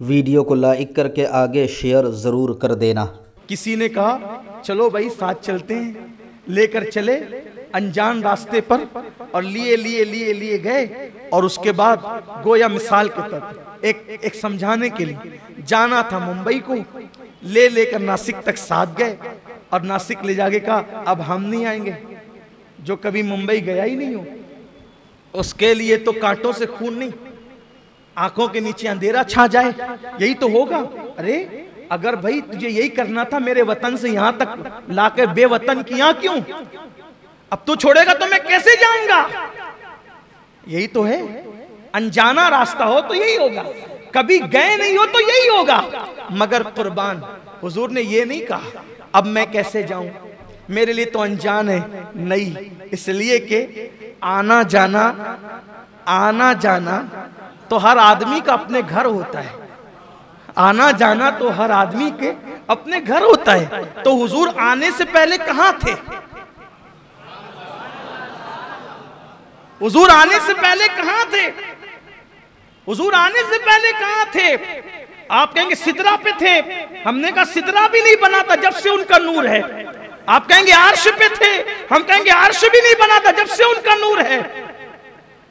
Video को like करके आगे शेयर ज़रूर कर देना। किसी ने कहा चलो भाई साथ चलते हैं, लेकर चले अनजान रास्ते पर और लिए लिए लिए लिए गए। और उसके बाद गोया मिसाल के तौर एक समझाने के लिए जाना था मुंबई को, ले लेकर नासिक तक साथ गए और नासिक ले जाके कहा अब हम नहीं आएंगे, जो कभी मुंबई गया ही नहीं हो उसके लिए तो कांटों से खून नहीं, आंखों के नीचे अंधेरा छा जाए यही तो होगा। अरे अगर भाई तुझे यही करना था मेरे वतन से यहां तक लाकर बेवतन किया क्यों? अब तू छोड़ेगा तो मैं कैसे जाऊंगा? यही तो है, अनजाना रास्ता हो तो यही होगा, कभी गए नहीं हो तो यही होगा। मगर कुर्बान हुजूर ने ये नहीं कहा अब मैं कैसे जाऊं, मेरे लिए तो अनजान है नहीं, इसलिए कि आना जाना तो हर आदमी का अपने घर होता है, आना जाना तो हर आदमी के अपने घर होता है। तो हुजूर आने से पहले कहां थे? हुजूर आने से पहले कहां थे? हुजूर आने से पहले कहां थे? आप कहेंगे सिदरा पे थे, हमने कहा सिदरा भी नहीं बना था जब से उनका नूर है। आप कहेंगे अर्श पे थे, हम कहेंगे अर्श भी नहीं बना था जब से उनका नूर है।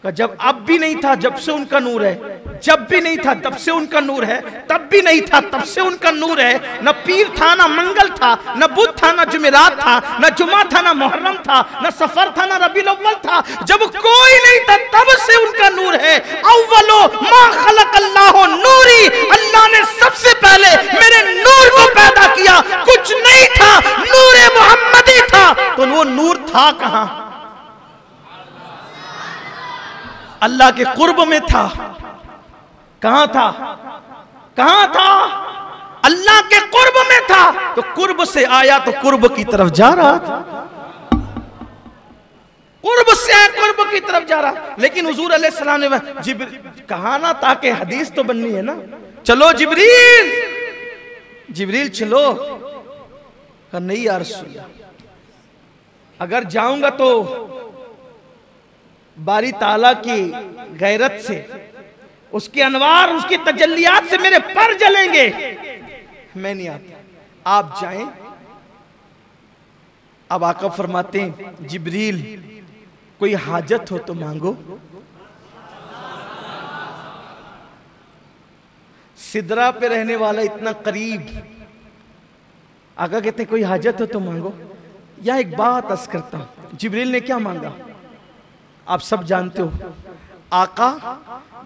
जब अब भी नहीं था जब से उनका नूर है, जब भी नहीं था तब से उनका नूर है, तब भी नहीं था तब से उनका नूर है। न पीर था न मंगल था, न बुध था न जुमेरात था, न जुमा था न मुहर्रम था, न सफर था न रबीउल अव्वल था, जब कोई नहीं था तब से उनका नूर है। अव्वलो मा खलक़ल्लाहु नूरी, अल्लाह ने सबसे पहले मेरे नूर को पैदा किया, कुछ नहीं था, नूरे मोहम्मदी था। तो वो नूर था कहां? अल्लाह के कुर्ब में था। कहां था? कहां था? अल्लाह के कुर्ब में था। तो कुर्ब से आया तो कुर्ब की तरफ जा रहा था, कुर्ब से आया कुर्ब की तरफ जा रहा। लेकिन हुजूर अलैहिस्सलाम ने कहा ना, ताकि हदीस तो बननी है ना, चलो जिब्रील, जिब्रील चलो। नहीं यार अगर जाऊंगा तो बारी ताला की गैरत से, उसके अनवार, उसकी तजल्लियात से मेरे पर जलेंगे, मैं नहीं आता, आप जाएं। अब आका फरमाते हैं जिब्रील कोई हाजत हो तो मांगो। सिदरा पे रहने वाला इतना करीब, आका कहते कोई हाजत हो तो मांगो। या एक बात अर्ज करता हूं, जिब्रील ने क्या मांगा आप सब जानते हो। आका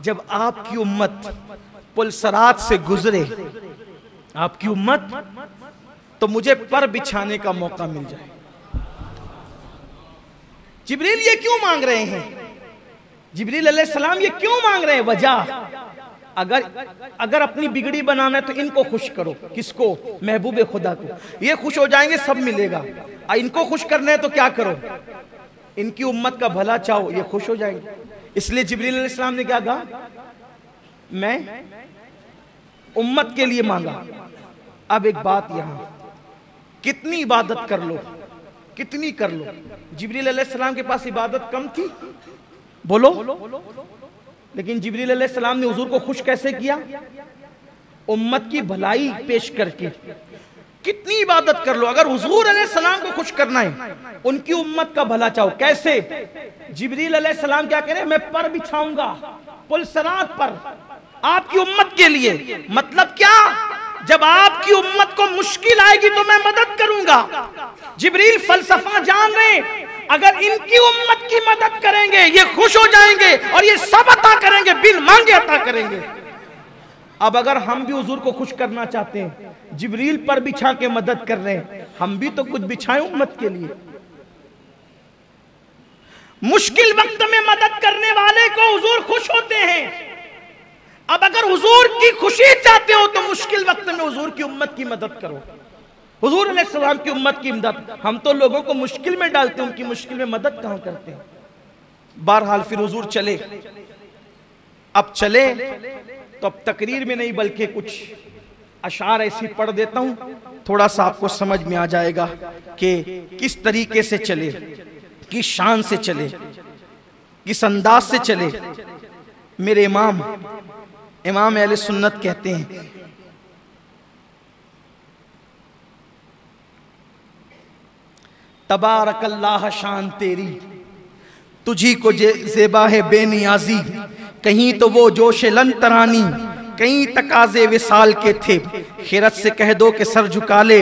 जब आपकी उम्मत पुलसरात से गुजरे, आपकी उम्मत, तो मुझे पर बिछाने का मौका मिल जाए। जिब्रील ये क्यों मांग रहे हैं? जिब्रील अलैहिस्सलाम ये क्यों मांग रहे हैं? वजह, अगर अपनी बिगड़ी बनाना है तो इनको खुश करो। किसको? महबूब खुदा को। ये खुश हो जाएंगे सब मिलेगा। इनको खुश करना है तो क्या करो? इनकी उम्मत का भला चाहो, ये खुश हो जाएंगे। इसलिए जिब्रील अलैहिस्सलाम ने क्या कहा? मैं उम्मत के लिए मांगा। अब एक बात यहां, कितनी इबादत कर लो, कितनी कर लो, जिब्रील अलैहिस्सलाम के पास इबादत कम थी? बोलो। लेकिन जिब्रील अलैहिस्सलाम ने हुजूर को खुश कैसे किया? उम्मत की भलाई पेश करके। कितनी इबादत कर लो, अगर हुजूर अलैहिस्सलाम को खुश करना है, उनकी उम्मत का भला चाहो। कैसे? जिब्रील अलैहिस्सलाम क्या कह रहे हैं? मैं पर बिछाऊंगा पुलसरात पर आपकी उम्मत के लिए। मतलब क्या? जब आपकी उम्मत को मुश्किल आएगी तो मैं मदद करूंगा। जिब्रील फलसफा जान रहे, अगर इनकी उम्मत की मदद करेंगे ये खुश हो जाएंगे और ये सब अता करेंगे, बिन मांगे अता करेंगे। अब अगर हम भी हुजूर को खुश करना चाहते हैं, जिब्रील पर बिछा के मदद कर रहे हैं, हम भी तो कुछ बिछाएं उम्मत के लिए। मुश्किल वक्त में मदद करने वाले को हुजूर खुश होते हैं। अब अगर हुजूर की खुशी चाहते हो तो मुश्किल वक्त में हुजूर की उम्मत की मदद करो। हुजूर अलैहिस्सलाम की उम्मत की मदद, हम तो लोगों को मुश्किल में डालते हैं, उनकी मुश्किल में मदद कहां करते हैं। बहरहाल फिर हुजूर चले। अब चले तो अब तकरीर में नहीं बल्कि कुछ अशार ऐसी पढ़ देता हूं, थोड़ा सा आपको समझ में आ जाएगा कि किस तरीके से चले, किस शान से चले, किस अंदाज से चले। मेरे इमाम इमाम अहले सुन्नत कहते हैं तबारकल्लाह शान तेरी, तुझी को ज़ेबा है बेनियाजी, कहीं तो वो जोश लन तरानी, कहीं तकाजे विसाल के थे, खिरत से कह दो कि सर झुका ले,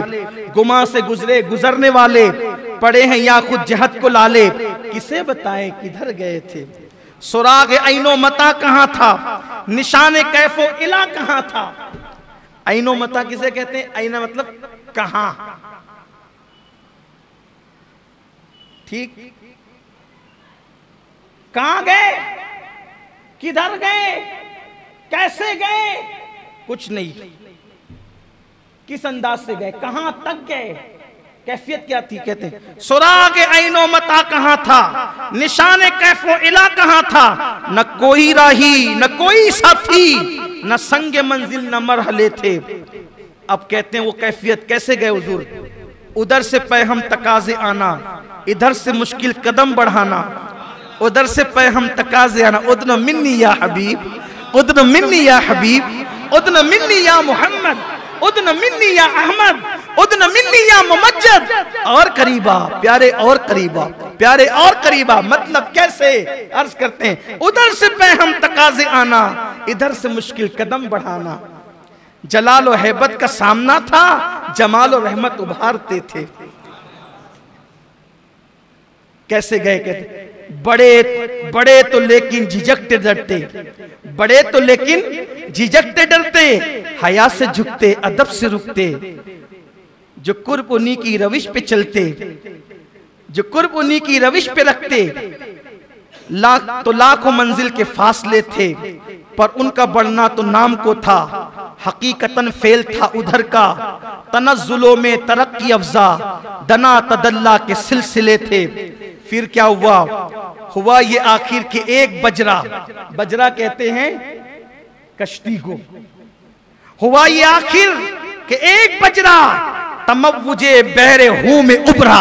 गुमा से गुजरे गुजरने वाले, पड़े हैं या खुद जहत को लाले, किसे बताएं किधर गए थे, सुराग ऐनो मता कहाँ था, निशान कैफो इला कहाँ था। ऐनो मता किसे कहते हैं? ऐना मतलब कहाँ, ठीक, कहां गए, किधर गए, कैसे गए, कुछ नहीं, किस अंदाज से गए, कहां तक गए, कैफियत क्या थी। कहते हैं सुराग ऐनो मता कहां था, निशाने कैफो इला कहां था, न कोई राही न कोई साथी, न संगे मंजिल न मरहले थे। अब कहते हैं वो कैफियत कैसे गए हुजूर, उधर से पैहम तकाजे आना, इधर से मुश्किल कदम बढ़ाना, उधर से पैहम तकाजे आना, उदन मिन्नी या हबीब, उदन मिन्नी या हबीब, उदन मिन्नी या मोहम्मद, उदन मिन्नी या अहमद, उदन मिन्नी या मुमज्जद, और करीबा प्यारे, और करीबा प्यारे, और करीबा। मतलब कैसे, अर्ज करते हैं उधर से पैहम तकाजे आना, इधर से मुश्किल कदम बढ़ाना, जलाल और हैबत का सामना था, जमाल और रहमत उभारते थे। कैसे गए, कहते बड़े बड़े तो लेकिन झिझकते डरते, बड़े तो लेकिन झिझकते डरते, हया से झुकते अदब से रुकते, जो कुर्ब उन्हीं की रविश पे चलते, जो कुर्ब उन्हीं की रविश पे रखते, लाखों मंजिल के फासले थे, पर उनका बढ़ना तो नाम को था, हकीकतन फेल था उधर का, तनज़्ज़ुलों में तरक्की अफ़ज़ा, दना तदल्ला के सिलसिले थे। फिर क्या हुआ, हुआ ये आखिर के एक बजरा, बजरा कहते हैं कश्ती को, हुआ ये आखिर के एक बजरा, तमव्वुजे बहरे हूं में उभरा,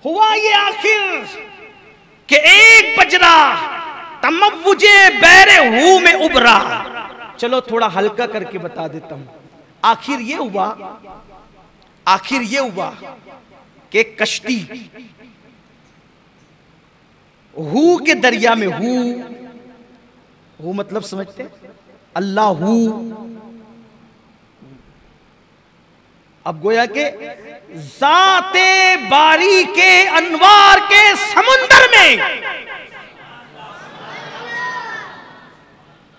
हुआ ये आखिर के एक बजरा, तमव्वुजे बहरे हूं में उभरा। चलो थोड़ा हल्का करके बता देता हूं, आखिर ये हुआ, आखिर ये हुआ कि कश्ती हू के दरिया में, हू मतलब समझते अल्लाह हू, अब गोया के ज़ाते बारी के अनवार के समुंदर में,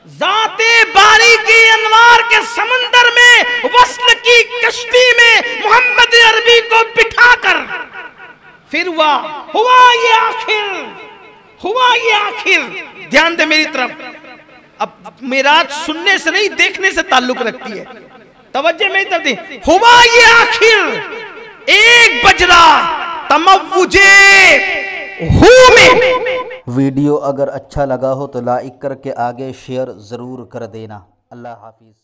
ज़ाते बारी के अनवार के समुंदर में, वस्ल की कश्ती में मोहम्मद अरबी को बिठाकर फिर हुआ ये आखिर, हुआ ये आखिर। ध्यान दे मेरी तरफ, अब मेराज सुनने से नहीं देखने से ताल्लुक रखती है, तवज्जो मेरी तरफ दे। हुआ ये आखिर एक बजरा, तमव्वुजे हू में। वीडियो अगर अच्छा लगा हो तो लाइक करके आगे शेयर ज़रूर कर देना। अल्लाह हाफिज़।